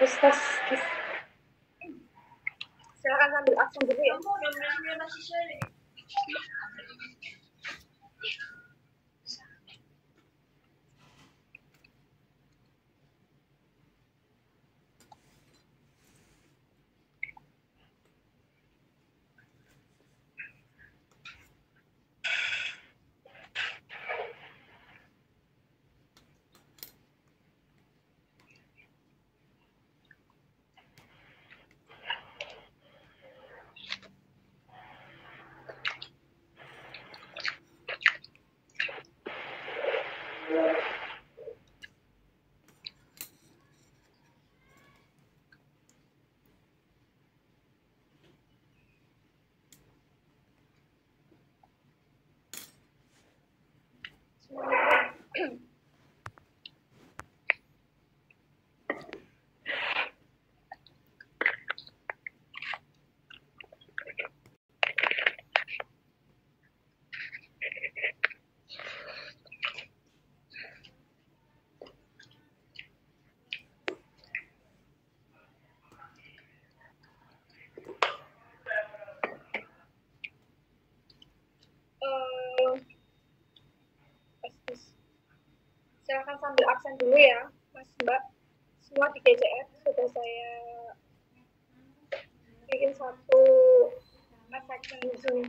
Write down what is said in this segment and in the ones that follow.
Ustaz, silakan sambil absen dulu ya. Silakan sambil absen dulu ya, Mas Mbak. Semua di GCF sudah saya bikin satu segmen Zoom.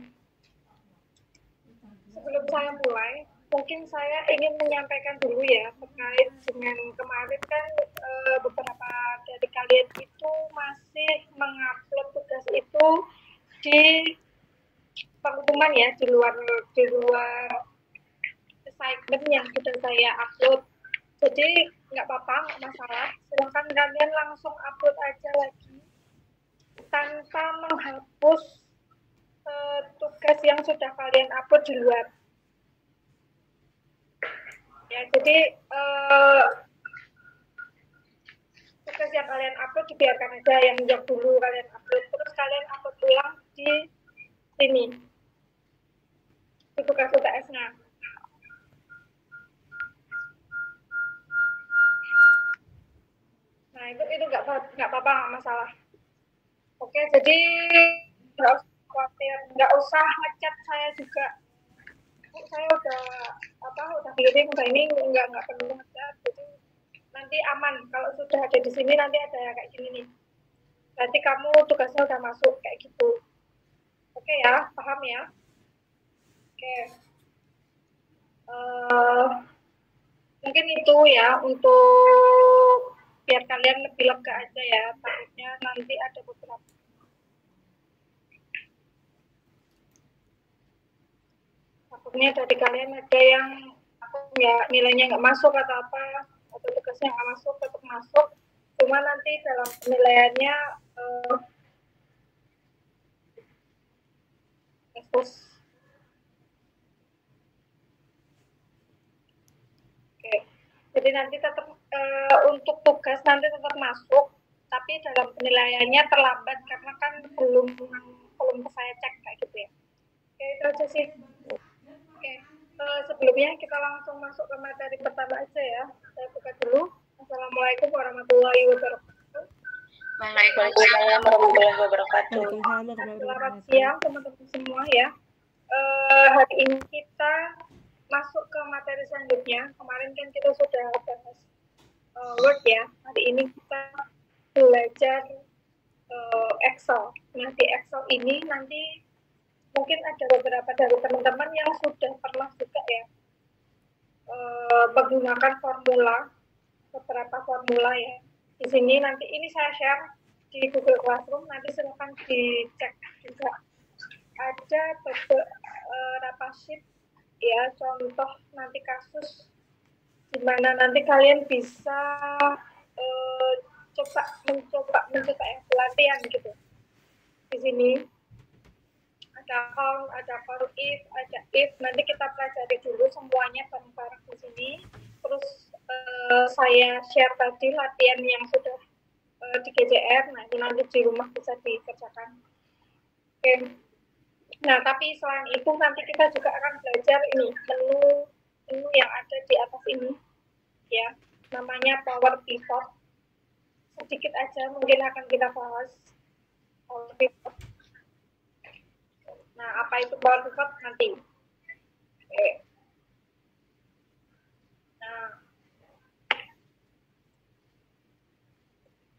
Sebelum saya mulai, mungkin saya ingin menyampaikan dulu ya terkait dengan kemarin kan beberapa dari kalian itu masih mengupload tugas itu di pengumuman ya, di luar segmen yang sudah saya upload. Jadi nggak apa-apa, nggak masalah. Silahkan kalian langsung upload aja lagi tanpa menghapus tugas yang sudah kalian upload di luar. Ya, jadi tugas yang kalian upload dibiarkan aja yang dulu kalian upload, terus kalian upload ulang di sini di tugas UTS-nya. Nah itu nggak apa-apa, nggak masalah. Oke, jadi nggak usah khawatir, nggak usah ngechat saya juga. Saya udah keliling, udah ini nggak perlu ngechat. Jadi nanti aman. Kalau sudah ada di sini nanti ada kayak gini nih. Nanti kamu tugasnya udah masuk kayak gitu. Oke ya, paham ya? Oke. Mungkin itu ya untuk biar kalian lebih lega aja ya. Takutnya nanti ada beberapa. Takutnya dari kalian ada yang nilainya nggak masuk atau apa, atau tugasnya nggak masuk, tetap masuk. Cuma nanti dalam penilaiannya Oke. Jadi nanti tetap untuk tugas nanti tetap masuk, tapi dalam penilaiannya terlambat karena kan belum saya cek kayak gitu ya. Oke, itu aja sih. Oke, sebelumnya kita langsung masuk ke materi pertama aja ya. Saya buka dulu. Assalamualaikum warahmatullahi wabarakatuh. Waalaikumsalam warahmatullahi wabarakatuh. Selamat siang teman-teman semua ya. Hari ini kita masuk ke materi selanjutnya. Kemarin kan kita sudah bahas Word ya. Hari ini kita belajar Excel. Nah di Excel ini nanti mungkin ada beberapa dari teman-teman yang sudah pernah juga ya menggunakan beberapa formula ya. Di sini nanti ini saya share di Google Classroom, nanti silakan dicek juga. Ada beberapa sheet ya, contoh nanti kasus di mana nanti kalian bisa mencoba ya, pelatihan gitu. Di sini ada count, ada for if, ada if. Nanti kita pelajari dulu semuanya bareng-bareng di sini. Terus saya share tadi latihan yang sudah di GCR. Nah, itu nanti di rumah bisa dikerjakan. Oke. Nah, tapi selain itu nanti kita juga akan belajar ini menu yang ada di atas ini, ya, namanya Power Pivot. sedikit aja mungkin akan kita bahas power pivot. Nah, apa itu power pivot nanti? Oke. Nah,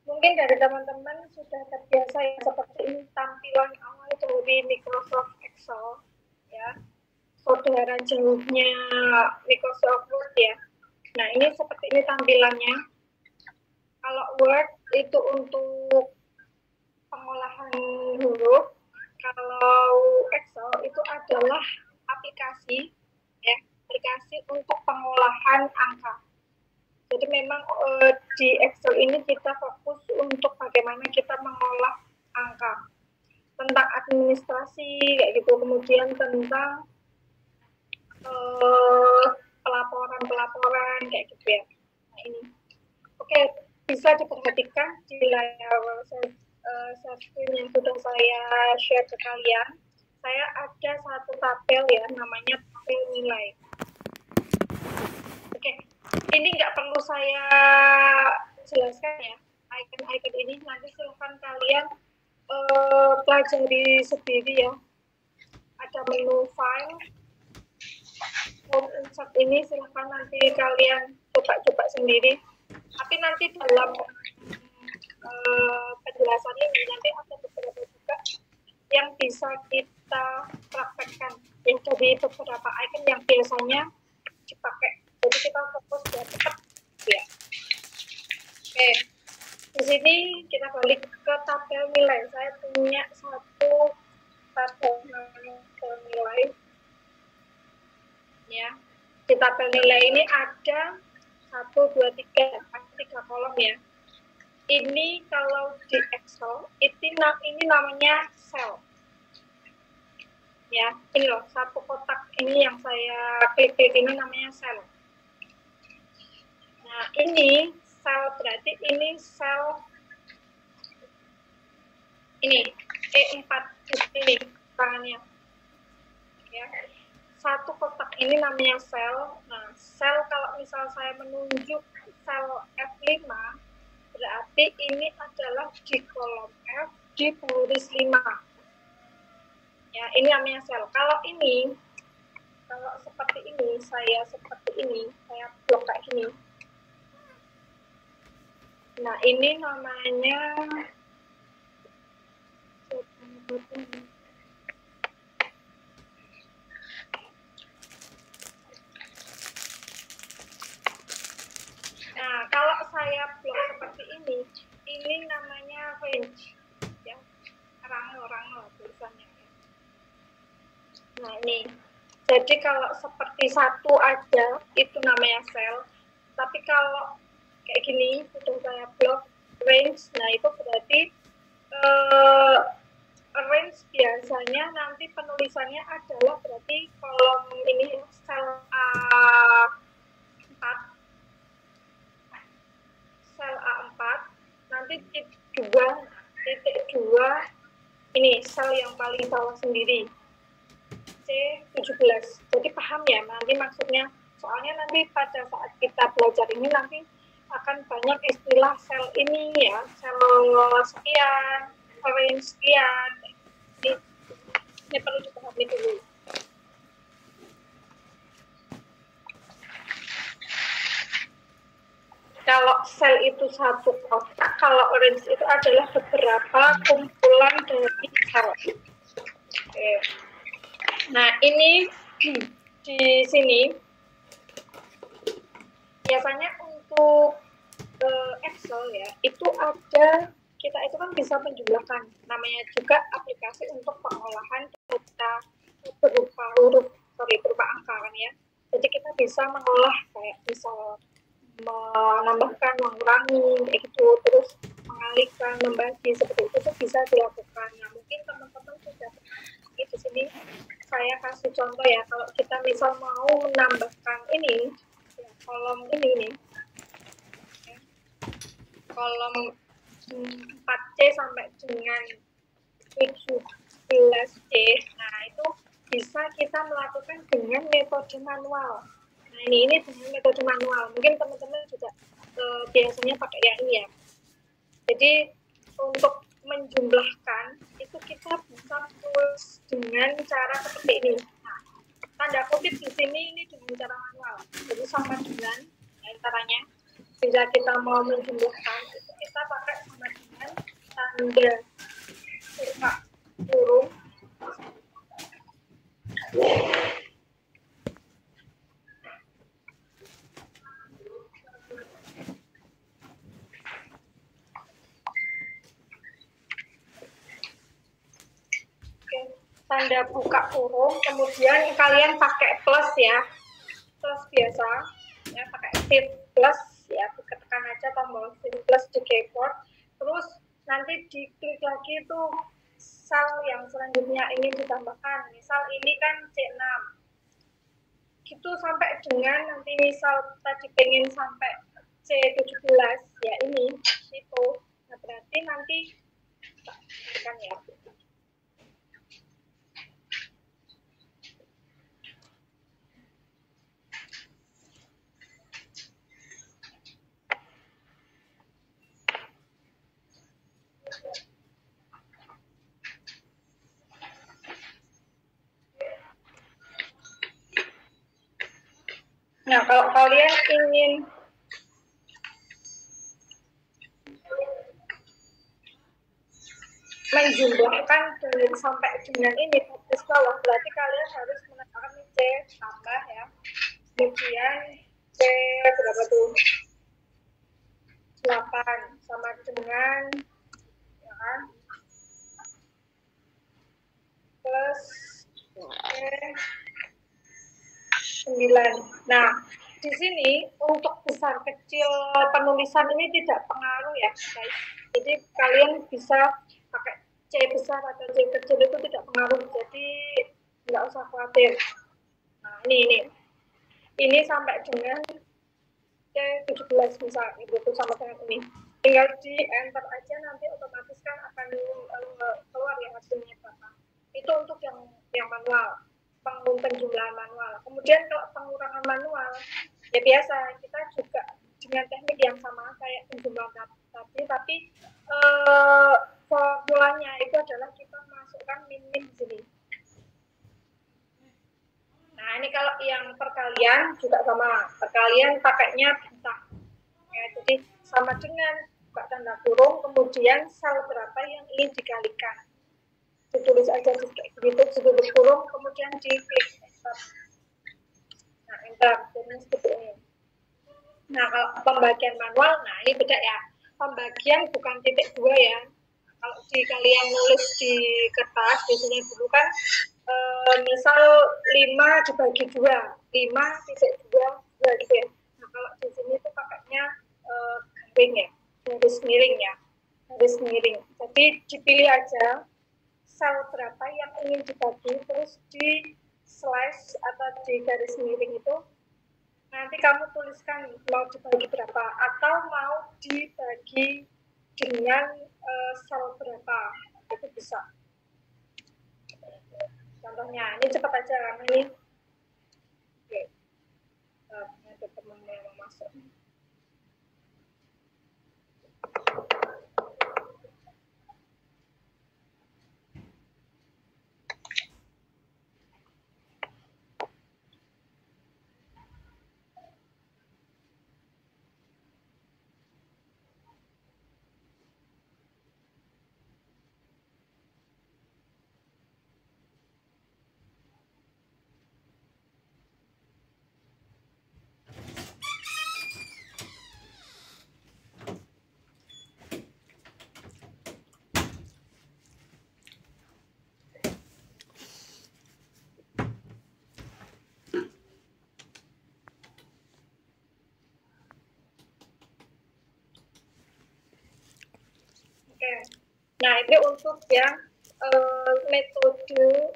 mungkin dari teman-teman sudah terbiasa ya seperti ini tampilan awal dari Microsoft Excel ya, saudara jauhnya Microsoft Word ya. Nah, ini seperti ini tampilannya. Kalau Word itu untuk pengolahan huruf, kalau Excel itu adalah aplikasi ya, aplikasi untuk pengolahan angka. Jadi memang di Excel ini kita fokus untuk bagaimana kita mengolah angka, tentang administrasi kayak gitu, kemudian tentang pelaporan kayak gitu ya. Nah ini, oke, bisa diperhatikan di layar screen yang sudah saya share ke kalian. Saya ada satu tabel ya, namanya tabel nilai. Oke, ini nggak perlu saya jelaskan ya, icon-icon ini nanti silahkan kalian pelajari sendiri ya. Ada menu file, home insert ini silahkan nanti kalian coba sendiri. Tapi nanti dalam penjelasan ini nanti ada beberapa juga yang bisa kita praktekkan yang dari beberapa icon yang biasanya dipakai. Jadi kita fokus biar cepat ya. Oke, di sini kita balik ke tabel nilai. Saya punya satu tabel nilai ya. Di tabel nilai ini ada 1, 2, 3, ada 3 kolom ya. Ini kalau di Excel ini namanya cell ya. Ini loh, satu kotak ini yang saya klik ini namanya cell. Nah ini cell, berarti ini cell ini E4 ini tangannya ya. Satu kotak ini namanya cell. Nah cell kalau misal saya menunjuk cell F5 berarti ini adalah di kolom F di baris 5 ya, ini namanya cell. Kalau seperti ini saya blok kayak gini. Nah ini namanya nah kalau saya blok seperti ini namanya range ya, rangel tulisannya. Nah ini, jadi kalau seperti satu aja itu namanya cell, tapi kalau kayak gini sudah saya blok range, nah itu berarti range biasanya nanti penulisannya adalah berarti kolom ini sel A4, sel A4, nanti titik 2 ini sel yang paling bawah sendiri C17. Jadi paham ya nanti maksudnya, soalnya nanti pada saat kita belajar ini nanti akan banyak istilah sel ini ya, sel sekian, range sekian, ini perlu dipahami dulu. Kalau sel itu satu kotak, kalau range itu adalah beberapa kumpulan dari sel. Oke. Nah ini di sini biasanya untuk Excel ya, itu ada, kita itu kan bisa menjumlahkan, namanya juga aplikasi untuk pengolahan data berupa angka kan ya. Jadi kita bisa mengolah kayak misal menambahkan, mengurangi kayak gitu, terus mengalihkan, membagi, seperti itu bisa dilakukan. Nah mungkin teman-teman sudah di sini saya kasih contoh ya, kalau kita misal mau menambahkan ini ya, kolom ini nih ya, kolom 4C sampai dengan 17C, nah itu bisa kita melakukan dengan metode manual. Nah ini dengan metode manual, mungkin teman-teman juga biasanya pakai yang ini ya, Jadi untuk menjumlahkan itu kita bisa tulis dengan cara seperti ini. Nah, tanda kutip di sini ini dengan cara manual. Jadi sama dengan antaranya bila kita mau menjumlahkan itu kita pakai sama dengan tanda buka kurung tanda buka kurung, kemudian kalian pakai plus ya, plus biasa ya, pakai shift plus ya, tekan aja tombol shift plus di keyboard, terus nanti diklik lagi itu sel yang selanjutnya ingin ditambahkan, misal ini kan C6 gitu sampai dengan nanti misal tadi pengen sampai C17 ya ini itu, nah berarti nanti kan ya. Nah, kalau kalian ingin menjumlahkan sampai dengan ini garis bawah, berarti kalian harus menambahkan C tambah ya. Kemudian C berapa tuh? 8 sama dengan ya kan? Plus C 9. Nah, di sini untuk besar kecil penulisan ini tidak pengaruh ya, guys. Jadi kalian bisa pakai C besar atau C kecil itu tidak pengaruh. Jadi nggak usah khawatir. Nah, ini sampai dengan C17 misal itu sama dengan ini. Tinggal di enter aja, nanti otomatis kan akan keluar ya hasilnya berapa. Itu untuk yang manual, penjumlahan manual. Kemudian kalau pengurangan manual, ya biasa kita juga dengan teknik yang sama kayak penjumlahan tadi, tapi formulanya itu adalah kita masukkan min-min di sini. Nah, ini kalau yang perkalian juga sama, perkalian pakainya bintang. Ya, jadi sama dengan buka tanda kurung, kemudian sel berapa yang ingin dikalikan. Ditulis aja kayak gitu, ditulis kurung, kemudian diklik enter. Nah, enter, jadi seperti ini. Nah, kalau pembagian manual, nah ini beda ya. Pembagian bukan titik 2 ya. Kalau kalian nulis di kertas, biasanya dulu kan misal 5 dibagi 2, 5.2 gitu ya. Nah, kalau di sini tuh pakainya garing ya, garis miring ya, garis miring. Jadi dipilih aja sel berapa yang ingin dibagi, terus di slash atau di garis miring itu nanti kamu tuliskan mau dibagi berapa atau mau dibagi dengan sel berapa, itu bisa. Contohnya, ini cepat aja karena ini oke. Ada teman yang mau masuk. Oke. Nah, ini untuk yang metode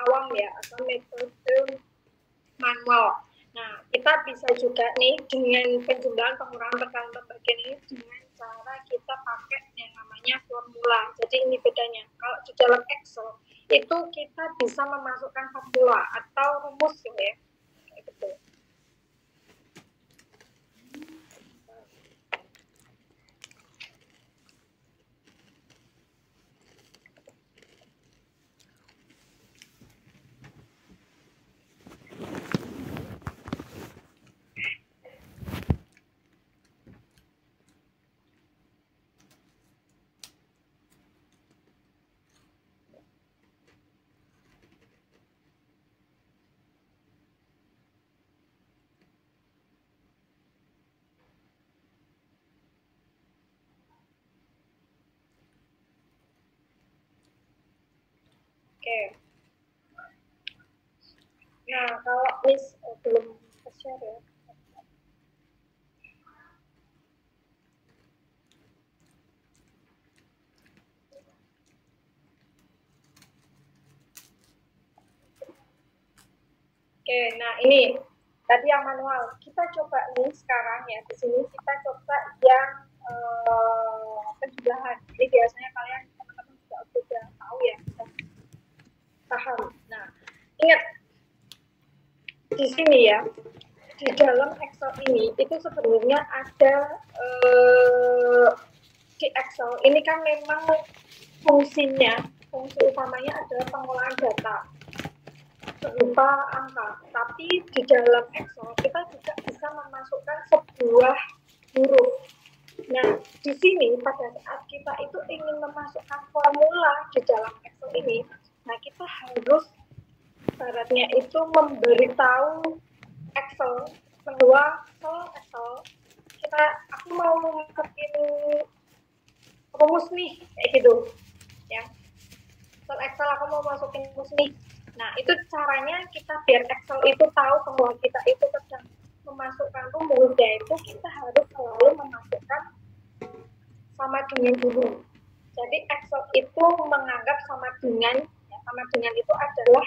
awam ya, atau metode manual. Nah, kita bisa juga nih dengan penjumlahan, pengurangan, perkalian, pembagian ini dengan cara kita pakai yang namanya formula. Jadi ini bedanya. Kalau di dalam Excel itu kita bisa memasukkan formula atau rumus ya. Gitu. Oke. Nah, kalau Miss belum share ya. Oke, nah ini tadi yang manual. Kita coba nih sekarang ya, di sini kita coba yang penjumlahan. Jadi biasanya kalian teman-teman juga udah tahu ya, bisa paham. Nah, ingat di sini ya, di dalam Excel ini itu sebenarnya ada di Excel ini kan memang fungsi utamanya adalah pengolahan data berupa angka. Tapi di dalam Excel kita juga bisa memasukkan sebuah huruf. Nah, di sini pada saat kita itu ingin memasukkan formula di dalam Excel ini, nah kita harus syaratnya itu memberitahu Excel bahwa Excel aku mau masukin rumus nih kayak gitu ya. Excel aku mau masukin rumus nih. Nah, itu caranya kita biar Excel itu tahu bahwa kita itu sedang memasukkan rumus, yaitu kita harus selalu memasukkan sama dengan dulu. Jadi Excel itu menganggap sama dengan itu adalah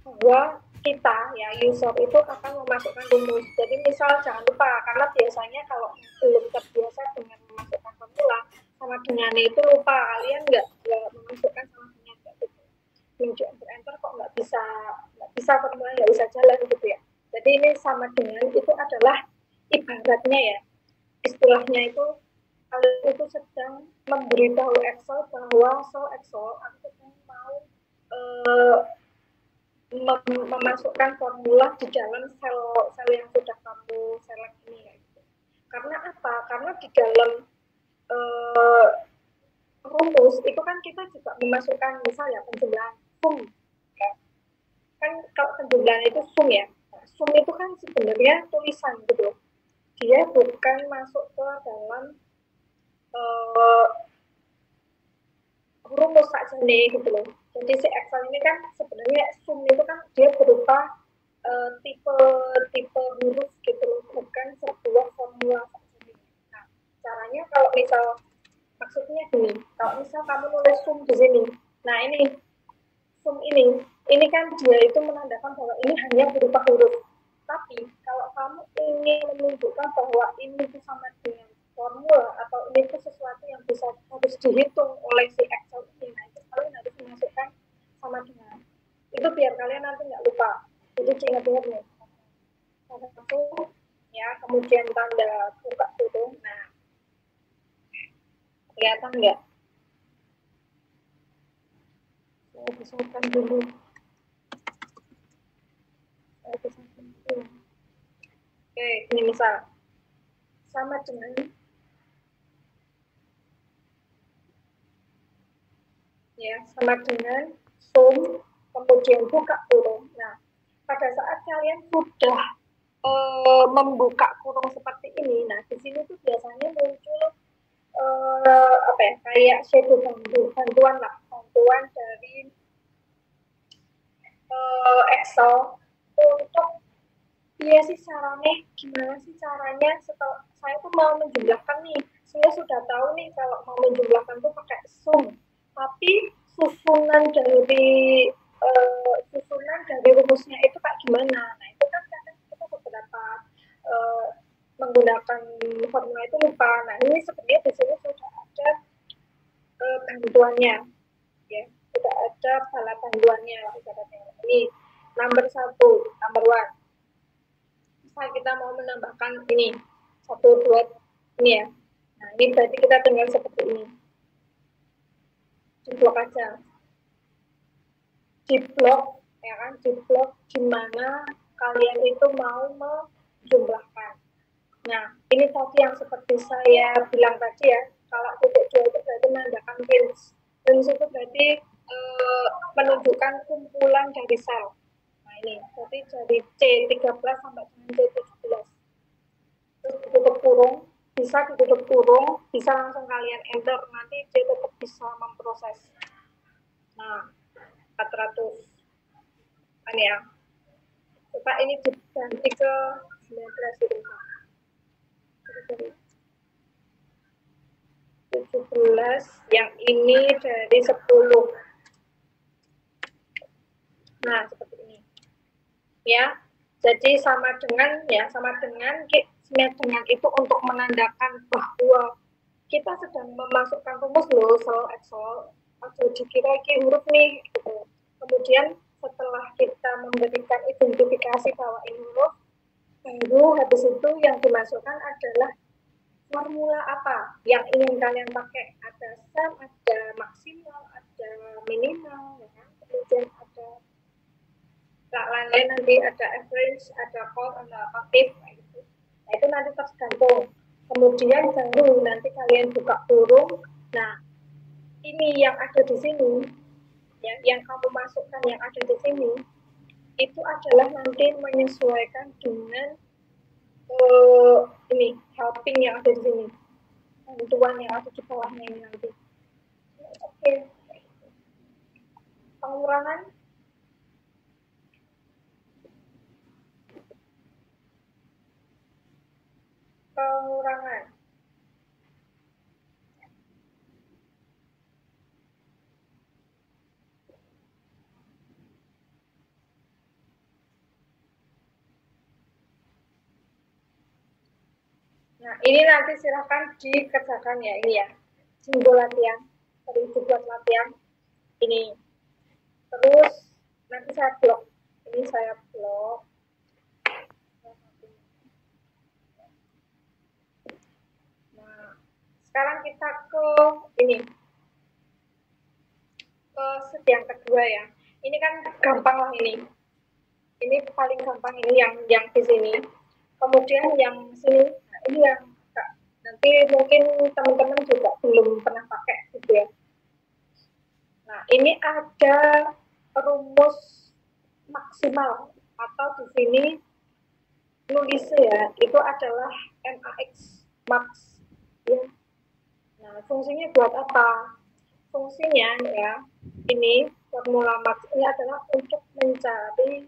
bahwa kita ya user itu akan memasukkan rumus. Jadi misal jangan lupa, karena biasanya kalau belum terbiasa dengan memasukkan formula sama dengan itu lupa, kalian nggak memasukkan sama dengan gitu. Enter kok nggak bisa formula nggak bisa jalan gitu ya. Jadi ini sama dengan itu adalah ibaratnya ya, istilahnya itu kalian itu sedang memberitahu Excel bahwa Excel aku sedang mau memasukkan formula di dalam sel yang sudah kamu select ini. Karena apa? Karena di dalam rumus itu kan kita juga memasukkan misalnya penjumlahan sum. Ya. Kan kalau penjumlahan itu sum ya. Sum itu kan sebenarnya tulisan gitu. Dia bukan masuk ke dalam rumus saja nih gitu loh. Jadi si Excel ini kan sebenarnya sum itu kan dia berupa tipe huruf gitu loh, bukan sebuah formula saja. Nah, caranya kalau misal maksudnya gini, kalau misal kamu nulis sum di sini, nah ini sum ini kan dia itu menandakan bahwa ini hanya berupa huruf. Tapi kalau kamu ingin menunjukkan bahwa ini itu sama dengan formula atau ini itu sesuatu yang harus dihitung oleh si Excel ini, nah itu kalian harus memasukkan sama dengan itu biar kalian nanti nggak lupa. Jadi ingat-ingat nih, tanda sum ya, kemudian tanda buka tutup. Nah, kelihatan nggak? Saya besarkan dulu. Oke, ini misal sama dengan ya, sama dengan sum kemudian buka kurung. Nah, pada saat kalian sudah membuka kurung seperti ini, nah di sini tuh biasanya muncul apa ya, kayak shadow bantuan dari Excel untuk gimana sih caranya setelah saya tuh mau menjumlahkan nih, saya sudah tahu nih kalau mau menjumlahkan tuh pakai sum, tapi susunan dari rumusnya itu kayak gimana. Nah itu kan kadang kita beberapa menggunakan formula itu lupa. Nah ini sebenarnya di sini sudah ada bantuannya ya, sudah ada bala bantuannya ini number 1, number 1. Misal kita mau menambahkan ini 1, 2 ini ya. Nah ini berarti kita tinggal seperti ini, diblok aja, diblok ya kan, diblok dimana kalian itu mau menjumlahkan. Nah ini tadi yang seperti saya bilang tadi ya, kalau titik 2 itu berarti menandakan range itu berarti menunjukkan kumpulan dari sel. Nah ini berarti dari C13 sampai dengan C17. Terus tutup kurung. bisa ditutup kurung, bisa langsung kalian enter, nanti dia tetap bisa memproses. Nah, 400 kan ya. Coba ini diganti ke 19 gitu. 17, yang ini dari 10. Nah, seperti ini. Ya. Jadi sama dengan itu untuk menandakan bahwa kita sedang memasukkan rumus loh, soal Excel atau dikira huruf nih gitu. Kemudian setelah kita memberikan identifikasi bahwa ini huruf, baru habis itu yang dimasukkan adalah formula apa yang ingin kalian pakai. Ada sum, ada maksimal, ada minimal, ya kan? Kemudian ada lain-lain, nanti ada average, ada cost, ada aktif, gitu. Nah itu nanti tergantung. Kemudian baru nanti kalian buka kurung. Nah ini yang ada di sini, ya, yang kamu masukkan yang ada di sini, itu adalah nanti menyesuaikan dengan ini helping yang ada di sini, bantuan yang ada di bawahnya ini nanti. Oke. Pengurangan. Nah, ini nanti silahkan dikerjakan ya, ini ya. Simbol latihan, perlu dibuat latihan. Ini. Terus nanti saya blok. Ini saya blok. Nah, sekarang kita ke ini. Ke set yang kedua ya. Ini kan gampang lah ini. Ini paling gampang ini yang di sini. Kemudian yang sini, nah ini yang nanti mungkin teman-teman juga belum pernah pakai gitu ya. Nah ini ada rumus maksimal atau di sini nulisnya ya itu adalah max max ya. Nah fungsinya buat apa? Fungsinya ya ini formula max ini adalah untuk mencari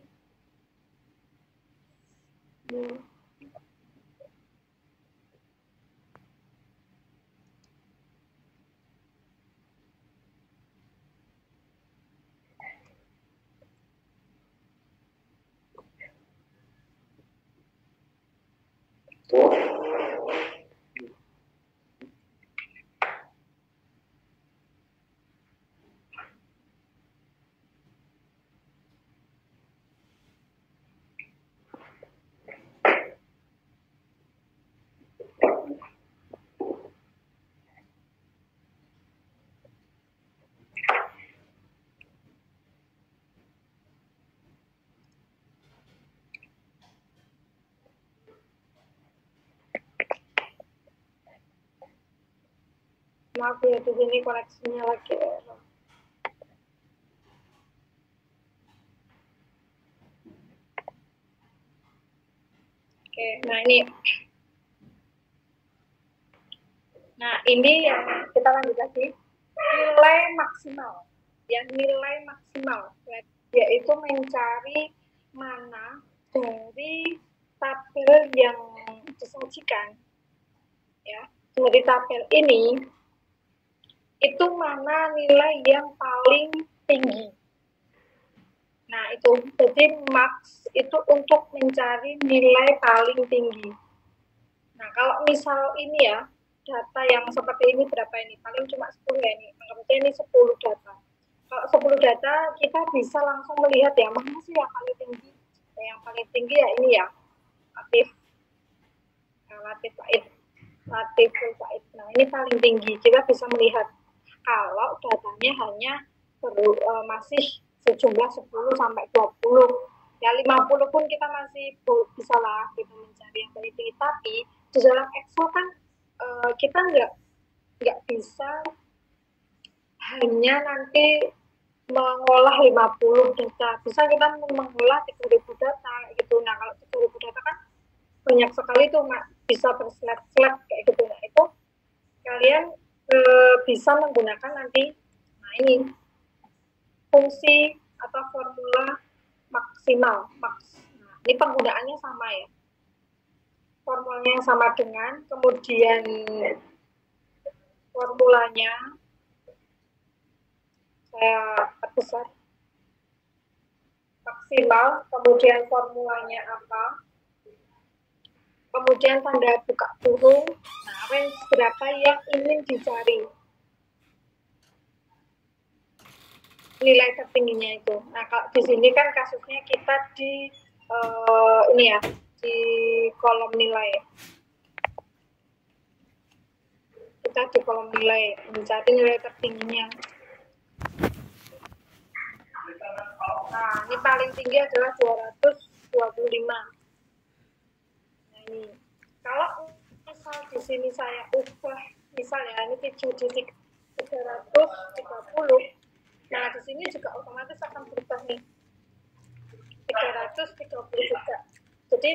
maaf ya di sini koneksinya lagi error. Oke, nah ini. Nah ini yang kita lanjut lagi nilai maksimal. Yang nilai maksimal yaitu mencari mana dari tabel yang disajikan ya dari tabel ini itu mana nilai yang paling tinggi. Nah itu jadi max itu untuk mencari nilai paling tinggi. Nah kalau misal ini ya data yang seperti ini berapa ini paling cuma 10 ya ini anggap aja ini 10 data. Kalau 10 data kita bisa langsung melihat ya mana sih yang paling tinggi. Yang paling tinggi ya ini ya latif Said. Nah ini paling tinggi kita bisa melihat kalau datanya hanya masih sejumlah 10 sampai 20 ya 50 pun kita masih bisa lah kita mencari yang paling tinggi. Tapi di dalam Excel kan kita nggak bisa hanya nanti mengolah 50 data, bisa kita mengolah 3.000 data gitu. Nah kalau 3.000 data kan banyak sekali tuh bisa berslet-slet kayak gitu. Nah itu kalian bisa menggunakan nanti, nah ini fungsi atau formula maksimal max. Nah, ini penggunaannya sama ya, formulanya sama dengan, kemudian formulanya saya perbesar, maksimal, kemudian formulanya apa, kemudian tanda buka kurung, nah range berapa yang ingin dicari, nilai tertingginya itu. Nah kalau di sini kan kasusnya kita di ini ya, di kolom nilai, kita di kolom nilai mencari nilai tertingginya. Nah ini paling tinggi adalah 225. Nah ini kalau misal di sini saya ubah, misalnya ini 7 di 330, nah di sini juga otomatis akan berubah nih 330 juga. Jadi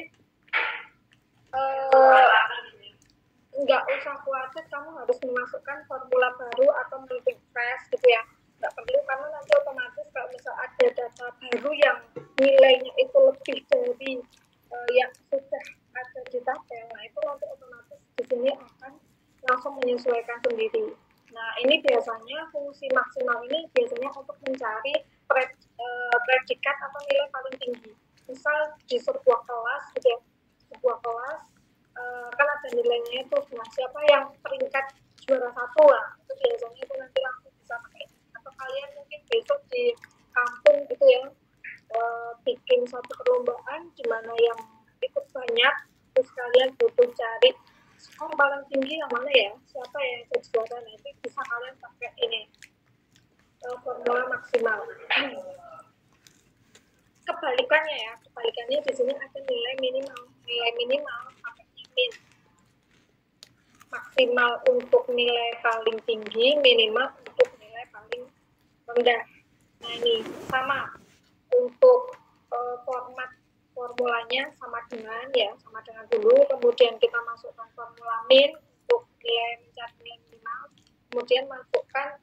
nggak usah khawatir kamu harus memasukkan formula baru atau refresh gitu ya, nggak perlu, karena nanti otomatis kalau misal ada data baru yang nilainya itu lebih dari yang sudah ada di tabel, nah itu nanti otomatis di sini akan langsung menyesuaikan sendiri. Nah ini biasanya fungsi maksimal ini biasanya untuk mencari predikat atau nilai paling tinggi. Misal di sebuah kelas gitu ya, sebuah kelas kan ada nilainya itu, nah siapa yang peringkat juara 1 lah, itu biasanya itu nanti langsung bisa pakai. Atau kalian mungkin besok di kampung gitu ya, bikin satu perlombaan di mana yang ikut banyak, terus kalian butuh cari skor paling tinggi yang mana ya, siapa yang jadi juara, nah itu bisa kalian pakai ini formula maksimal. Kebalikannya ya, kebalikannya di sini ada nilai minimal pakainya min, maksimal untuk nilai paling tinggi, minimal untuk nilai paling rendah. Nah ini sama untuk format formulanya sama dengan ya, sama dengan dulu, kemudian kita masukkan formula min untuk nilai mencari nilai minimal, kemudian masukkan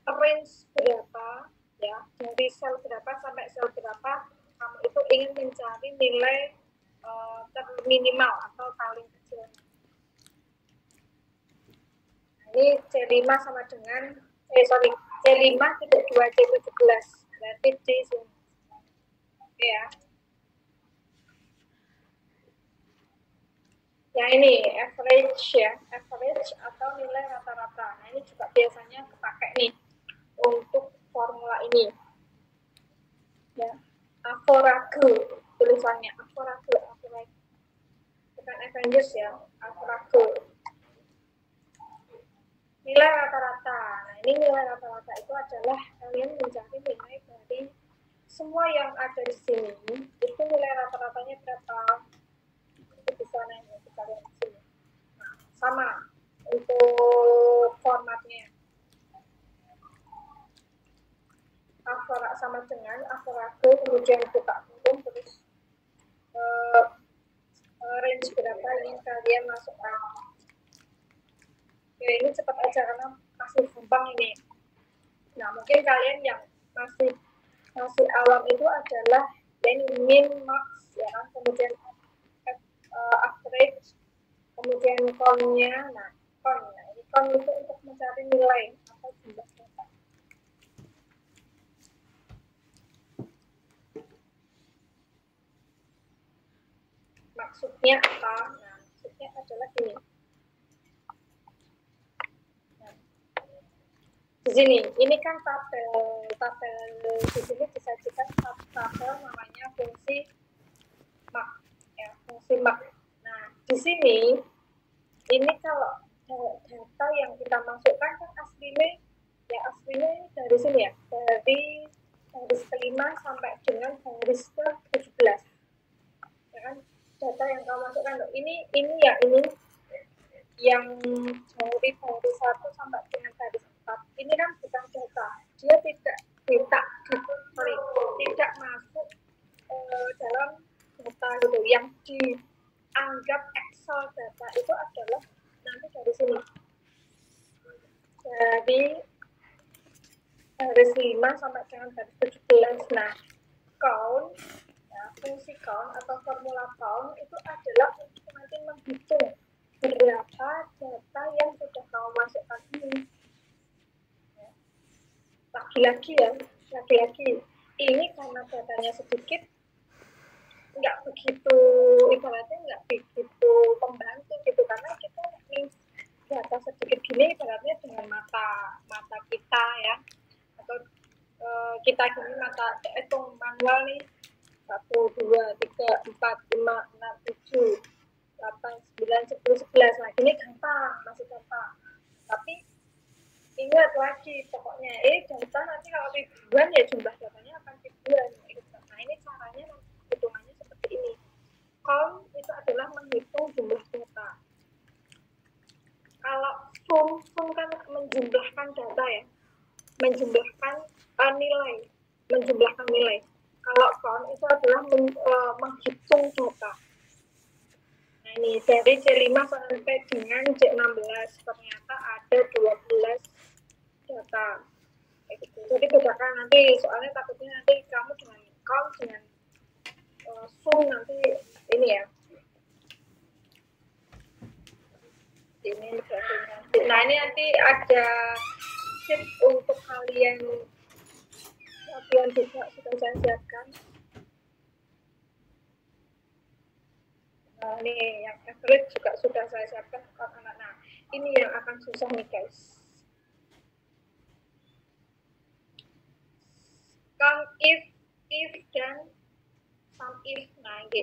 range berapa ya, dari sel berapa sampai sel berapa kamu itu ingin mencari nilai terminimal atau paling kecil. Ini C5 sama dengan C5 tidak 2 C17, berarti D sini. Oke ya. Yang ini average ya, average atau nilai rata-rata. Nah ini juga biasanya kepakai nih untuk formula ini. Ya, Avogadro tulisannya, Avogadro, bukan Avengers ya, Avogadro. Nilai rata-rata. Nah ini nilai rata-rata itu adalah kalian mencari nilai dari semua yang ada di sini, itu nilai rata-ratanya berapa? Itu bisa nanya, kita lihat di sini. Nah, sama untuk formatnya. Sama dengan Avogadro, kemudian buka kurung, terus range berapa yang kalian masukkan. Ya ini cepat aja karena masih gampang ini. Nah mungkin kalian yang masih awam itu adalah yang min, max ya, kemudian average, kemudian con-nya. Nah ini con itu untuk mencari nilai atau jumlah data. Maksudnya apa? Nah maksudnya adalah gini. Di sini, ini kan tabel di sini disajikan tabel namanya fungsi mak, ya, fungsi mak. Nah, di sini, ini kalau data yang kita masukkan kan aslinya dari sini ya, dari baris ke-5 sampai dengan baris ke-17. Ya kan, data yang kamu masukkan, ini yang dari baris 1 sampai dengan baris 4, ini kan bukan data, dia tidak masuk dalam data gitu, yang dianggap Excel data dari garis 5 sampai dengan garis 17. Nah, count, ya, fungsi count atau formula count itu adalah untuk nanti menghitung berapa data yang sudah kamu masukkan ini. Lagi-lagi ini karena datanya sedikit, nggak begitu, ibaratnya nggak begitu membantu gitu, karena kita data sedikit gini ibaratnya dengan mata kita ya, atau kita gini mata hitung manual nih, 1, 2, 3, 4, 5, 6, 7, 8, 9, 10, 11. Nah ini gampang, masih gampang, tapi ingat lagi pokoknya data nanti kalau ribuan ya jumlah datanya akan ribuan. Nah ini caranya hitungannya seperti ini. Count itu adalah menghitung jumlah data. Kalau sum kan menjumlahkan data ya, menjumlahkan nilai. Kalau count itu adalah menghitung data. Nah ini dari C5 sampai dengan C16 ternyata ada 12 data. Jadi bedakan nanti, soalnya takutnya nanti kamu dengan count dengan sum nanti ini ya. Ini nanti. Nah ini nanti ada sheet untuk kalian latihan juga sudah saya siapkan. Nah ini yang average juga sudah saya siapkan untuk anak. Nah ini yang akan susah nih guys. Count if dan some if. Nah ini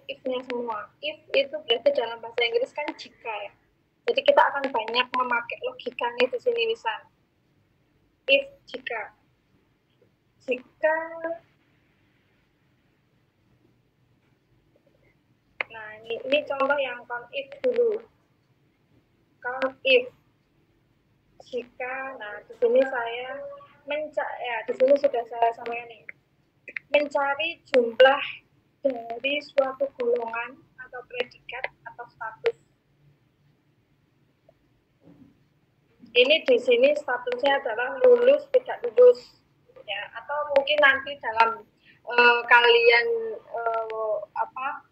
if-nya semua. If itu berarti dalam bahasa Inggris kan jika ya. Jadi kita akan banyak memakai logikanya di sini misal. If jika nah ini contoh yang count if dulu. Count if jika, nah di sini saya di sini sudah saya sampaikan nih, mencari jumlah dari suatu golongan atau predikat atau status. Ini di sini statusnya adalah lulus tidak lulus ya, atau mungkin nanti dalam kalian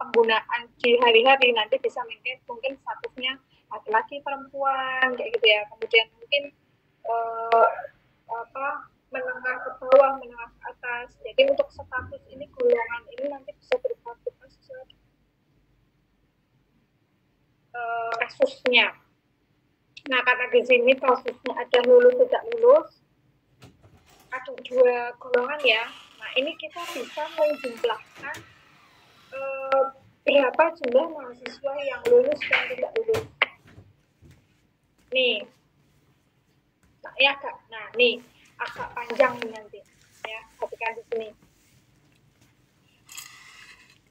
penggunaan di hari-hari nanti bisa mungkin statusnya laki-laki perempuan kayak gitu ya, kemudian mungkin menengah ke bawah, menengah ke atas. Jadi untuk status ini, golongan ini nanti bisa berubah-ubah sesuai kasusnya. Nah karena di sini kasusnya ada lulus tidak lulus, ada 2 golongan ya. Nah ini kita bisa menjumlahkan berapa jumlah mahasiswa yang lulus dan tidak lulus. Nih, nih agak panjang nanti ya, perhatikan di sini.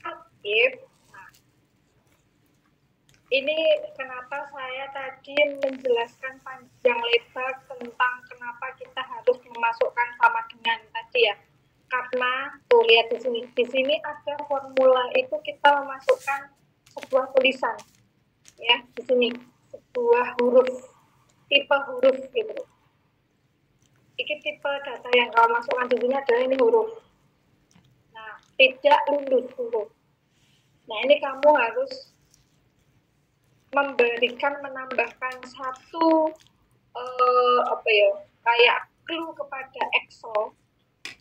Nah, ini kenapa saya tadi menjelaskan panjang lebar tentang kenapa kita harus memasukkan sama dengan tadi ya. Karena tuh lihat di sini. Di sini ada formula itu kita memasukkan sebuah tulisan. Ya, di sini sebuah huruf, tipe huruf gitu. Ini tipe data yang kamu masukkan di sini adalah ini huruf. Nah, tidak lulus huruf. Nah, ini kamu harus menambahkan satu kayak clue kepada Excel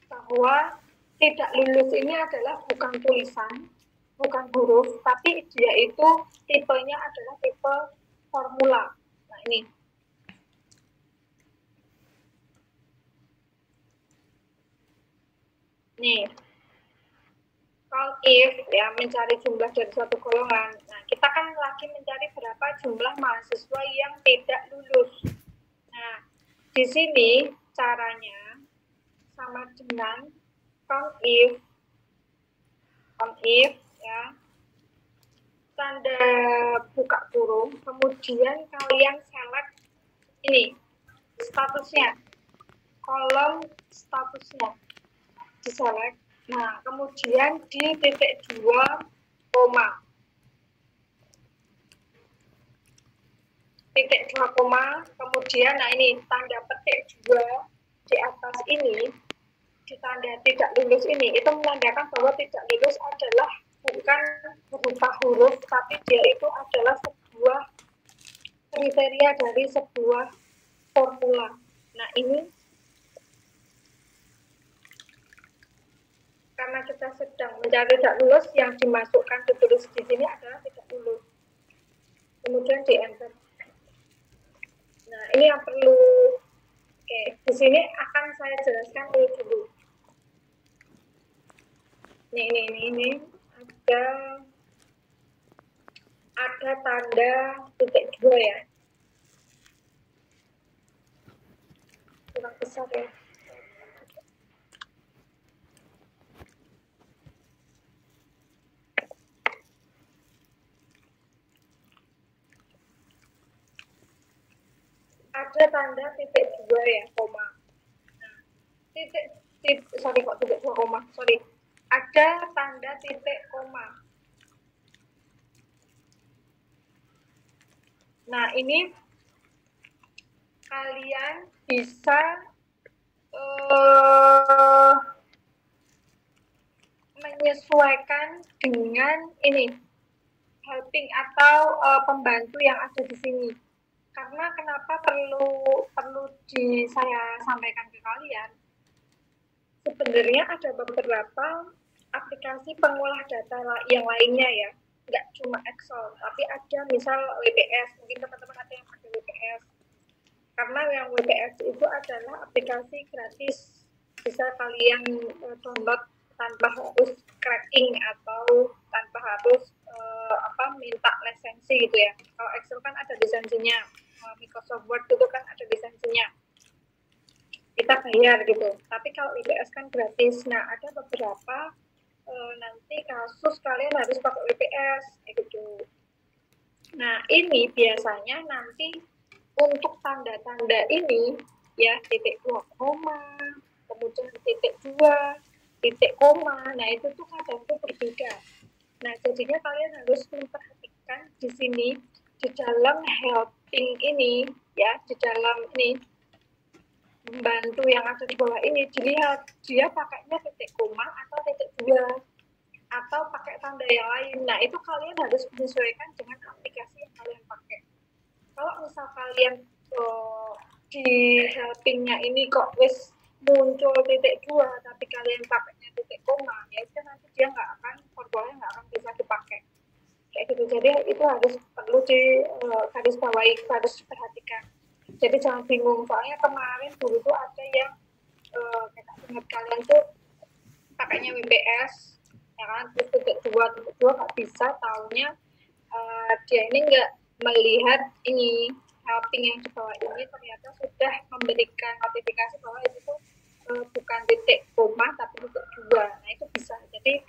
bahwa tidak lulus ini adalah bukan tulisan, bukan huruf, tapi dia itu tipenya adalah tipe formula. Nah ini. Nih, count if ya, mencari jumlah dari suatu golongan. Nah, kita kan lagi mencari berapa jumlah mahasiswa yang tidak lulus. Nah, di sini caranya sama dengan count if ya, tanda buka kurung, kemudian kalian select ini statusnya, kolom statusnya di select. Nah, kemudian di titik 2 koma. titik 2 koma, kemudian nah ini tanda petik 2 di atas ini, di tanda tidak lulus ini, itu menandakan bahwa tidak lulus adalah bukan berupa huruf, tapi dia itu adalah sebuah kriteria dari sebuah formula. Nah ini karena kita sedang mencari tidak lulus, yang dimasukkan ditulis di sini adalah tidak lulus. Kemudian di enter. Nah ini yang perlu, oke, di sini akan saya jelaskan dulu. Ini ada tanda titik 2 ya. Kurang besar ya. Ada tanda titik 2 ya, koma. Nah, titik 2 koma, sorry. Ada tanda titik koma. Nah, ini kalian bisa menyesuaikan dengan ini helping atau pembantu yang ada di sini. Karena kenapa perlu saya sampaikan ke kalian? Sebenarnya ada beberapa aplikasi pengolah data yang lainnya ya, nggak cuma Excel, tapi ada misal WPS, mungkin teman-teman ada yang pakai WPS. Karena yang WPS itu adalah aplikasi gratis, bisa kalian download tanpa harus cracking atau tanpa harus minta lisensi gitu ya. Kalau Excel kan ada lisensinya, Microsoft Word itu kan ada lisensinya, kita bayar gitu. Tapi kalau WPS kan gratis. Nah ada beberapa nanti kasus kalian harus pakai WPS gitu. Nah ini biasanya nanti untuk tanda-tanda ini ya, titik 2 koma, kemudian titik 2, titik koma, nah itu tuh kadang tuh berbeda. Nah jadinya kalian harus memperhatikan di sini, di dalam helping ini ya, di dalam ini membantu yang ada di bawah ini, dilihat dia pakainya titik koma atau titik 2 atau pakai tanda yang lain. Nah itu kalian harus menyesuaikan dengan aplikasi yang kalian pakai. Kalau misal kalian di helpingnya ini kok wis muncul titik 2 tapi kalian pakainya titik koma, ya itu nanti dia nggak akan, formulanya nggak akan bisa dipakai kayak gitu. Jadi itu harus perlu di garis bawahi, harus diperhatikan. Jadi jangan bingung, soalnya kemarin dulu tuh ada yang ingat kalian tuh pakainya WPS ya kan, terus titik 2 nggak bisa, taunya dia ini nggak melihat ini helping yang di bawah ini ternyata sudah memberikan notifikasi bahwa itu tuh bukan titik koma tapi titik 2. Nah itu bisa, jadi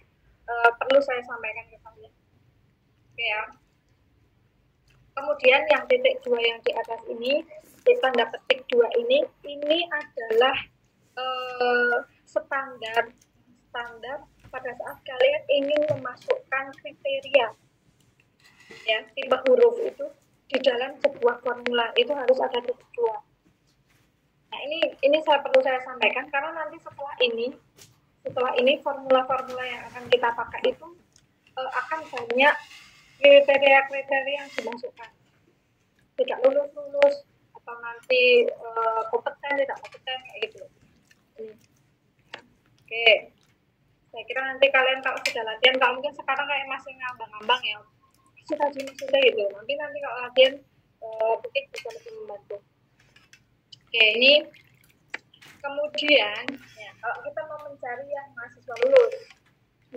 perlu saya sampaikan ke kalian. Oke ya. Kemudian yang titik 2 yang di atas ini, tanda petik 2 ini adalah standar pada saat kalian ingin memasukkan kriteria ya, tipe huruf itu di dalam sebuah formula, itu harus ada titik 2. Nah ini perlu saya sampaikan karena nanti setelah ini formula-formula yang akan kita pakai itu akan banyak kriteria-kriteria yang dimasukkan, tidak lulus atau nanti kompeten tidak kompeten kayak gitu. Oke, saya kira nanti kalian kalau sudah latihan, kalau mungkin sekarang kayak masih ngambang-ngambang ya, sudah gitu. Nanti kalau latihan mungkin bisa lebih membantu. Oke, ini kemudian ya, kalau kita mau mencari yang mahasiswa lulus,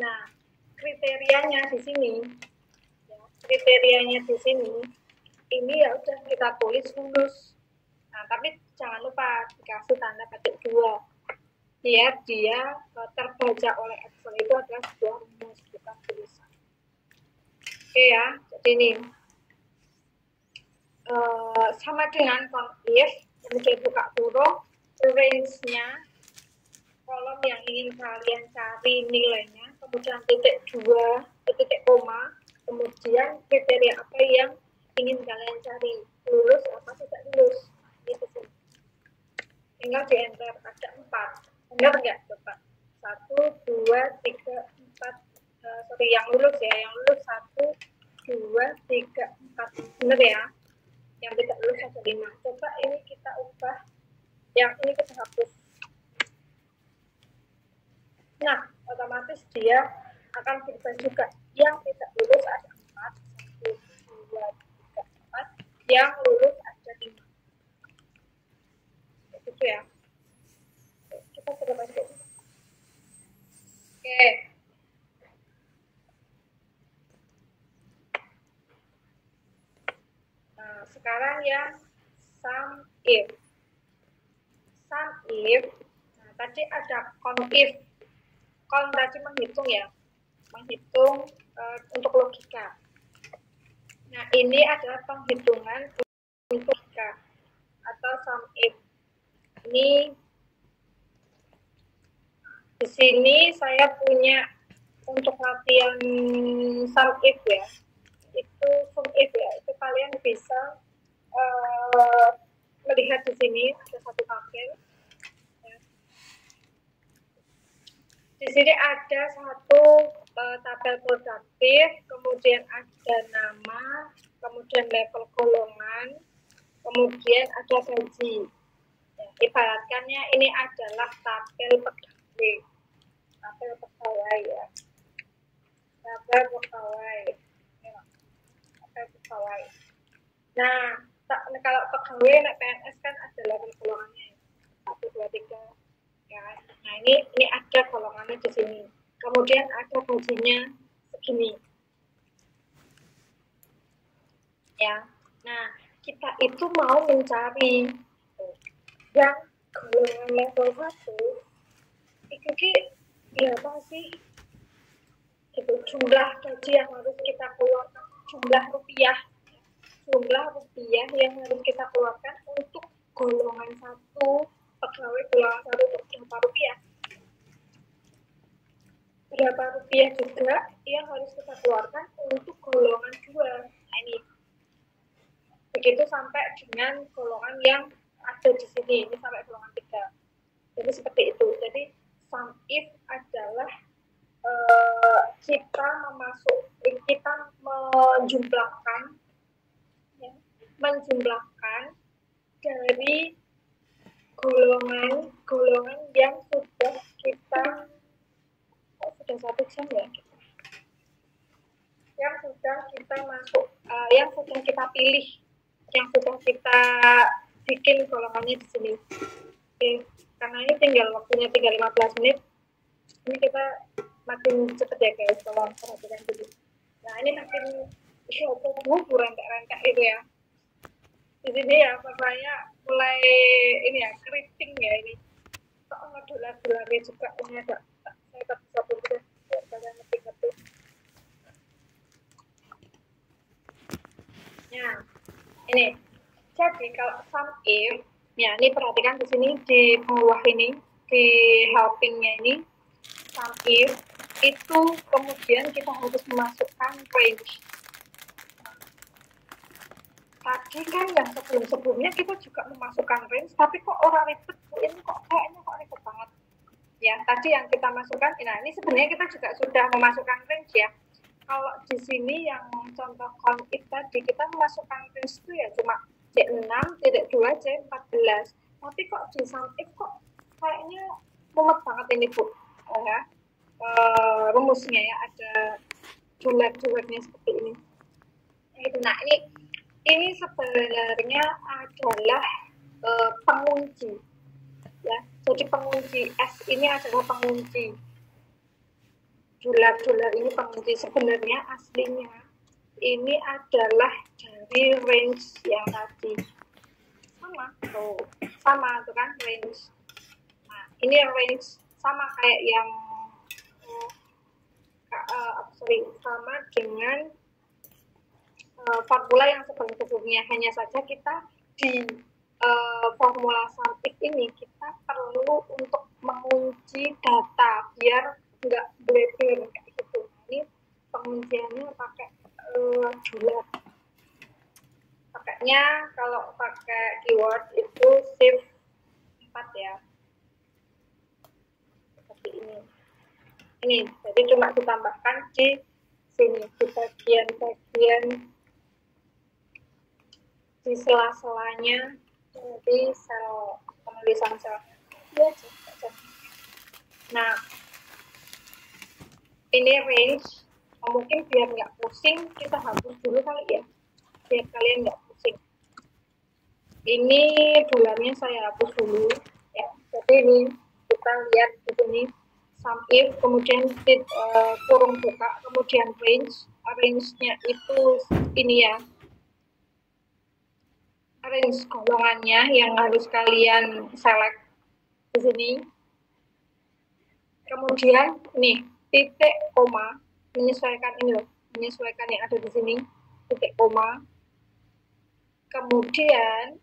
nah kriterianya di sini, ini ya udah kita tulis lulus. Nah tapi jangan lupa dikasih tanda petik 2. Dia terbaca oleh Excel itu adalah sebuah rumus, bukan tulisan. Oke ya, jadi ini sama dengan if, kemudian buka kurung, range-nya, kolom yang ingin kalian cari nilainya, kemudian titik 2, titik koma, kemudian kriteria apa yang ingin kalian cari. lulus apa tidak lulus gitu sih. Tinggal di enter, ada 4, benar nggak coba? 1, 2, 3, 4, sorry yang lulus ya, yang lulus 1, 2, 3, 4, benar ya? Yang tidak lulus ada 5. Coba ini kita ubah, yang ini kita hapus. Nah, otomatis dia akan berubah juga. Yang tidak lulus ada 4, 1, 2, 3, 4. Yang lulus ada 5. Gitu ya. Kita coba baca. Oke. Nah, sekarang yang sum if. Sum if. Nah, tadi ada count if. Count tadi menghitung ya. Menghitung untuk logika. Nah, ini adalah penghitungan untuk logika atau sum if. Ini di sini saya punya untuk latihan sum if ya. Itu sum if ya. Itu kalian bisa melihat di sini ada satu tabel. Di sini ada satu tabel produktif, kemudian ada nama, kemudian level golongan, kemudian ada gaji. Ya, ibaratkannya ini adalah tabel pegawai, tabel pegawai ya, tabel pegawai, ya, tabel pegawai. Nah, kalau pegawai PNS kan ada level golongannya, 1, 2, 3. Ya, nah ini ada golongannya di sini. Kemudian ada gajinya segini. Ya, nah kita itu mau mencari yang golongan level 1 itu berapa sih? Itu jumlah gaji yang harus kita keluarkan, jumlah rupiah yang harus kita keluarkan untuk golongan 1. Pegawai golongan 1 itu berapa rupiah? Berapa rupiah juga yang harus kita keluarkan untuk golongan 2. Nah, ini. Begitu sampai dengan golongan yang ada di sini. Ini sampai golongan 3. Jadi seperti itu. Jadi sum if adalah kita menjumlahkan dari golongan yang sudah kita sudah 1 jam ya, yang sudah kita yang sudah kita pilih, yang sudah kita bikin golongannya di sini. Oke, karena ini waktunya tinggal 15 menit, ini kita makin cepat ya guys, tolong perhatikan dulu. Nah ini makin rentak-rentak itu ya. Di sini ya papanya mulai ini ya keriting ya ini. Kok dolar-dolarnya juga ini ada. Saya tak bisa tulis ya, kalian ngerti-ngerti. Nah, ini. Jadi kalau sum if, ya ini perhatikan di sini di bawah ini, di helpingnya ini, sum if itu kemudian kita harus memasukkan range. Tadi kan yang sebelumnya kita juga memasukkan range, tapi kok orang ribet, ini kok kayaknya kok ribet banget. Ya, tadi yang kita masukkan, nah ini sebenarnya kita juga sudah memasukkan range ya. Kalau di sini yang contoh count if tadi, kita memasukkan range itu ya cuma C6, C2, C14. Tapi kok di sum if kok kayaknya mumet banget ini Bu. Ya. Rumusnya ya, ada julet-juletnya seperti ini. Nah, ini sebenarnya adalah pengunci. Ya, jadi pengunci S ini adalah pengunci. Julet-julet ini pengunci. Sebenarnya aslinya ini adalah dari range yang tadi. Sama tuh kan range. Nah, ini range sama kayak yang sama dengan formula yang sebelumnya. Hanya saja kita di formula sum if ini kita perlu untuk mengunci data biar nggak bleber kayak gitu. Ini pengunciannya pakai julet pakainya kalau pakai keyword itu shift 4 ya. Seperti ini. Ini, jadi cuma ditambahkan di sini, di bagian-bagian di sela-selanya di sel penulisan sel. Ya, nah, ini range. Mungkin biar nggak pusing, kita hapus dulu kali ya, biar kalian nggak pusing. Ini bulannya saya hapus dulu ya. Jadi ini kita lihat di sini sum if, kemudian kurung buka, kemudian range-nya itu ini ya, range golongannya yang harus kalian select di sini. Kemudian nih titik koma, menyesuaikan ini loh, menyesuaikan yang ada di sini, titik koma. Kemudian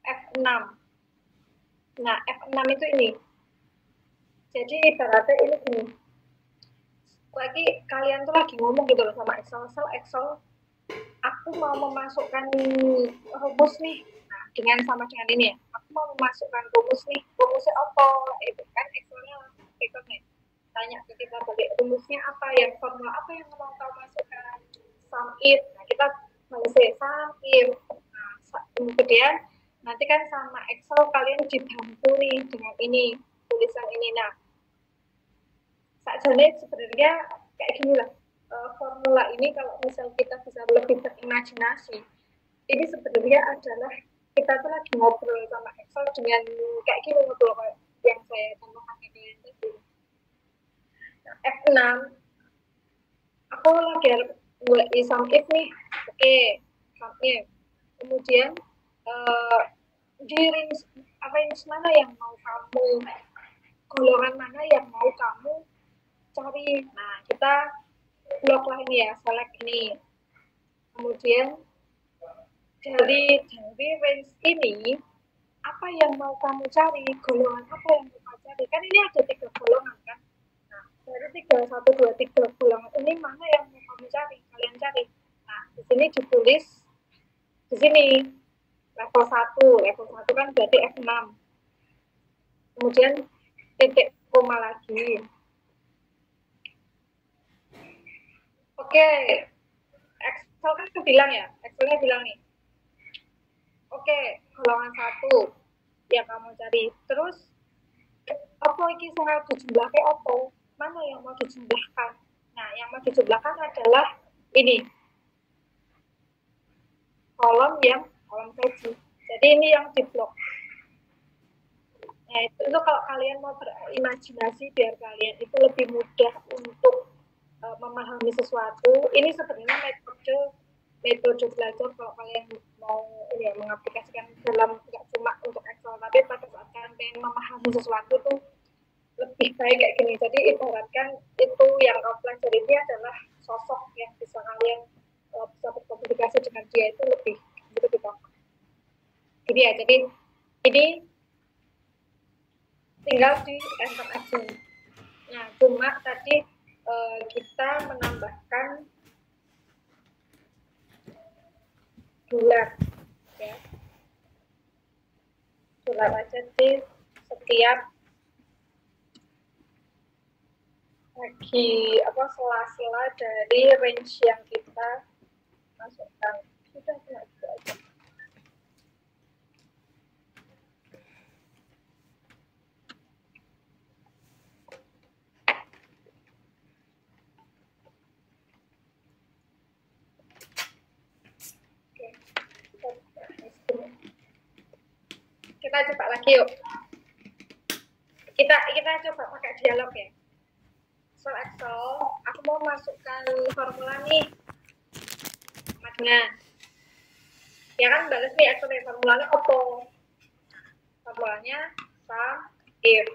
F6. Nah, F6 itu ini. Jadi ibaratnya ini gini. Lagi kalian tuh lagi ngomong gitu loh sama Excel, aku mau memasukkan rumus nih. Nah, sama dengan ini ya. Aku mau memasukkan rumus nih. Rumusnya apa? Itu kan Excelnya nih. Tanya ke kita balik rumusnya apa, yang formula apa yang mau kau masukkan? Sum if. Nah, kita selesai sum if. Nah, kemudian nanti kan sama Excel kalian dibantu nih dengan ini, tulisan ini. Nah, sajane sebenarnya kayak gini lah. Formula ini kalau misal kita bisa lebih berimajinasi, ini sebenarnya adalah kita tuh lagi ngobrol sama Excel dengan kayak gini, ngobrol yang saya tambahkan ini tadi. Nah, F6 aku lagi mulai sum if nih. Oke, sum if. Kemudian di range mana yang mau kamu, golongan mana yang mau kamu cari. Nah, kita blok lah ini ya, select ini. Kemudian dari range ini, apa yang mau kamu cari, golongan apa yang mau kamu cari. Kan ini ada 3 golongan kan. Nah, dari 1, 2, 3 golongan ini mana yang mau kamu cari, kalian cari. Nah, di sini ditulis di sini level 1 kan berarti F6. Kemudian titik koma lagi. Oke, Excel kan bilang ya, Excelnya bilang nih. Oke, golongan 1 yang kamu cari. Terus apa ini saya dijumlahkan apa? Mana yang mau dijumlahkan? Nah, yang mau dijumlahkan adalah ini. Kolom gaji. Jadi ini yang diblok. Nah, itu kalau kalian mau berimajinasi biar kalian itu lebih mudah untuk memahami sesuatu. Ini sebenarnya metode belajar kalau kalian mau ya mengaplikasikan dalam, nggak cuma untuk Excel, tapi pada saat kalian memahami sesuatu tuh lebih baik kayak gini. Jadi ibaratkan itu yang kau pelajari ini adalah sosok yang bisa kalian bisa berkomunikasi dengan dia, itu lebih gampang. Jadi ya, jadi ini tinggal di enter aja. Nah, cuma tadi kita menambahkan bulan ya, bulan aja di setiap lagi sela-sela dari range yang kita masukkan. Sudah cuma itu aja. Kita coba lagi yuk. Kita coba pakai dialog ya. So Excel, aku mau masukkan formula nih. Magna. Ya kan balas nih Excel nih, formulanya apa? Formulanya sum if.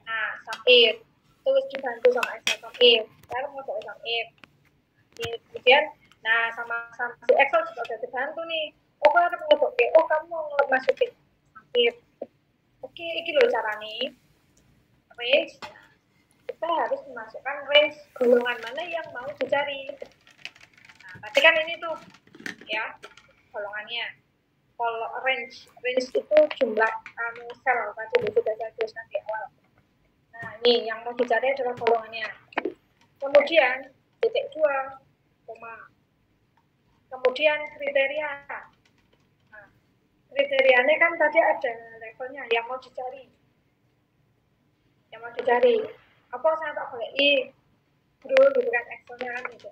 Nah, sum if. Terus dibantu sama Excel sum if. Saya mau pakai sum if. Kemudian, nah sama si Excel juga udah dibantu nih. Oh, kamu harus ngeboke. Oh, kamu mau masukin sum if. Oke, ini loh cara nih. Range. Kita harus memasukkan range golongan mana yang mau dicari. Nah, tadi kan ini tuh, ya. golongannya. Kalau range itu jumlah sel tadi sudah saya tuliskan di awal. Nah, ini yang mau dicari adalah golongannya. Kemudian titik 2, koma. Kemudian kriteria. Nah, kriterianya kan tadi ada levelnya yang mau dicari. Apa saya tak boleh bro, gitu kan, Excelnya kan gitu.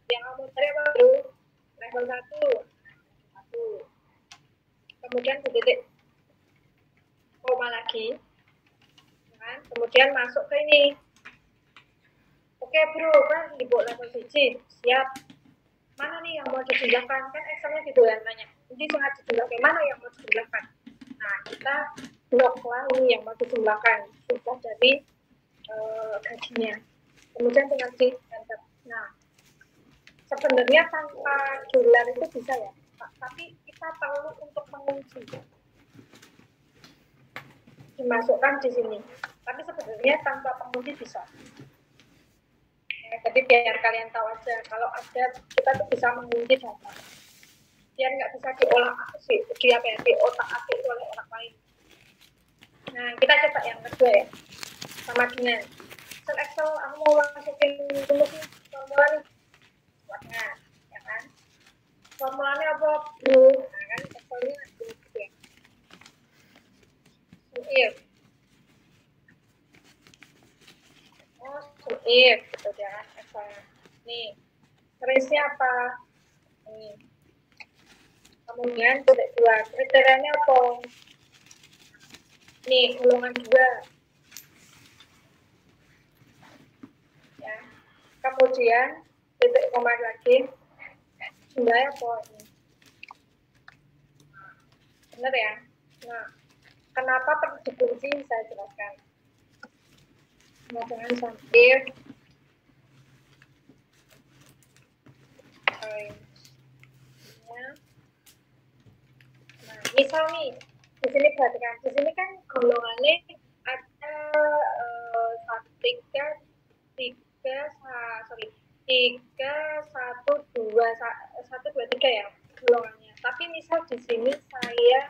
Yang mau cari apa bro? Level 1. Kemudian titik koma lagi. Kan? Kemudian masuk ke ini. Oke bro, kan dibuat level 1. Siap. Mana nih yang mau dijumlahkan? Kan Excelnya gitu ya nanya. Jadi sangat dijumlahkan. Mana yang mau dijumlahkan? Nah, kita blok lah ini yang mau dijumlahkan. Sudah dari gajinya. Kemudian tinggal di enter. Nah, sebenarnya tanpa dolar itu bisa ya, Pak. Tapi kita perlu untuk mengunci. Dimasukkan di sini. Tapi sebenarnya tanpa pengunci bisa. Jadi biar kalian tahu aja, kalau ada kita tuh bisa mengunci data. Biar nggak bisa diolah di otak-atik oleh orang lain. Nah, kita coba yang kedua ya, sama dengan Excel. Aku mau masukin dulu sih formula nih. Nah, ya kan? Formulanya apa? Nah, kan Excelnya gitu ya. If. If, gitu ya, Excelnya. Nih, range-nya apa? Nih. Kemudian titik 2, kriterianya apa? Nih, golongan 2. Ya. Kemudian titik koma lagi. Jumlahnya apa ini? Benar ya? Nah, kenapa perlu dikunci? Saya jelaskan. Nah, dengan if nah, misal nih, di sini perhatikan, di sini kan golongannya ada 3, 1, 2 ya golongannya. Tapi misal di sini saya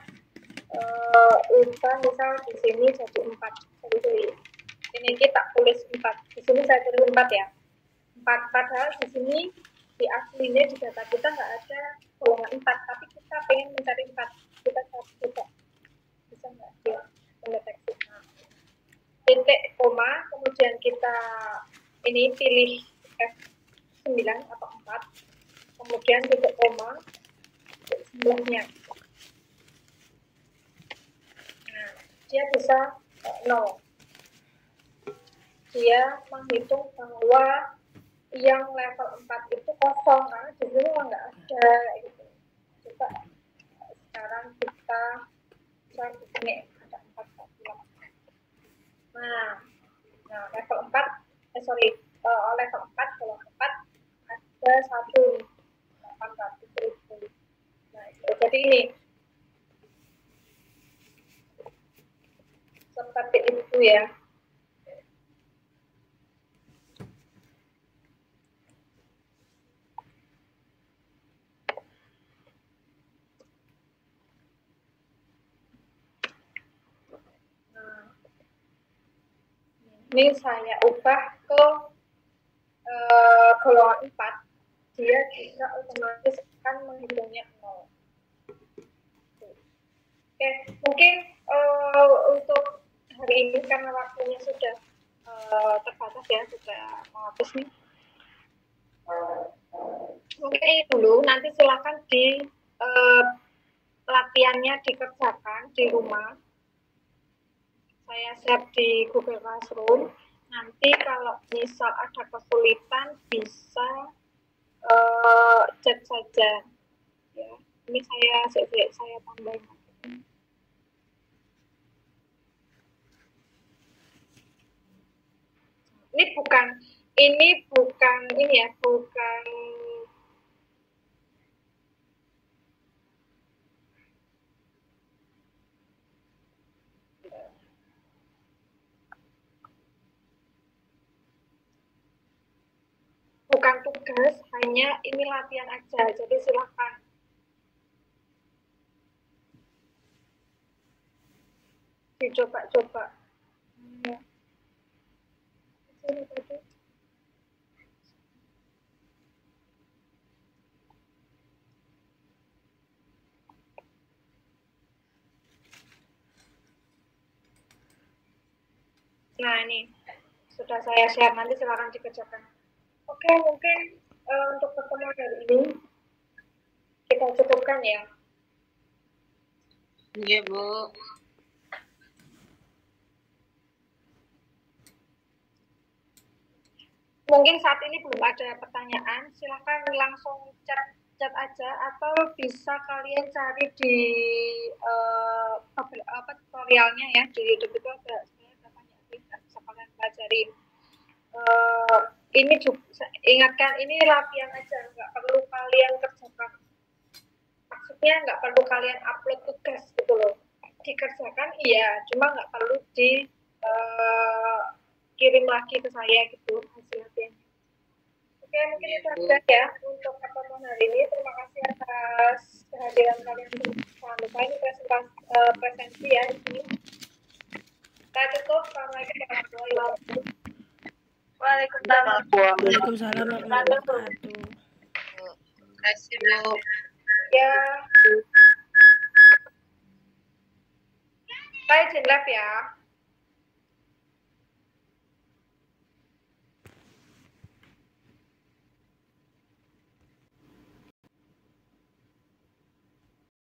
ubah, misal di sini jadi 4. Jadi ini kita tulis 4. Di sini saya tulis 4 ya. 4, padahal di sini di aslinya di data kita nggak ada golongan 4, tapi kita pengen mencari 4. Kita coba bisa nggak dia mendeteksi. Nah, titik koma, kemudian kita ini pilih F9 atau 4, kemudian titik koma sebelahnya. Nah, dia bisa 0. Dia menghitung bahwa yang level 4 itu kosong, karena di sini nggak ada gitu. Coba sekarang kita cari di sini ada 4. Nah, level 4 level 4 golongan 4 ada 1.800.000. Nah, jadi ini seperti itu ya. Ini saya ubah ke golongan 4, dia bisa otomatis akan menghitungnya 0. Oke, mungkin untuk hari ini karena waktunya sudah terbatas ya, sudah mau habis nih. Mungkin ini dulu, nanti silakan di latihannya dikerjakan di rumah. Saya share di Google Classroom. Nanti kalau misal ada kesulitan bisa chat saja. Ya, ini saya tambahin. Ini bukan ini ya, bukan tugas, hanya ini latihan aja. Jadi silakan dicoba-coba. Ya. Sini tadi. Nah, ini sudah saya share, nanti silakan dikerjakan. Oke, mungkin untuk pertemuan hari ini kita cukupkan ya. Iya, Bu. Mungkin saat ini belum ada pertanyaan, silakan langsung chat aja atau bisa kalian cari di tutorialnya ya di YouTube itu ada sebenarnya banyak bisa kalian pelajari. Ini juga ingatkan ini latihan aja, nggak perlu kalian kerjakan. Maksudnya nggak perlu kalian upload tugas gitu loh. Dikerjakan iya, cuma nggak perlu kirim lagi ke saya gitu hasil latihannya. Oke, mungkin itu aja ya untuk pertemuan hari ini. Terima kasih atas kehadiran kalian semua. Jangan lupa ini presentasi ya di sini. Kita tutup. Assalamualaikum warahmatullahi wabarakatuh. Waalaikumsalam warahmatullahi wabarakatuh. Terima kasih, Bu. Ya. Saya izin live ya.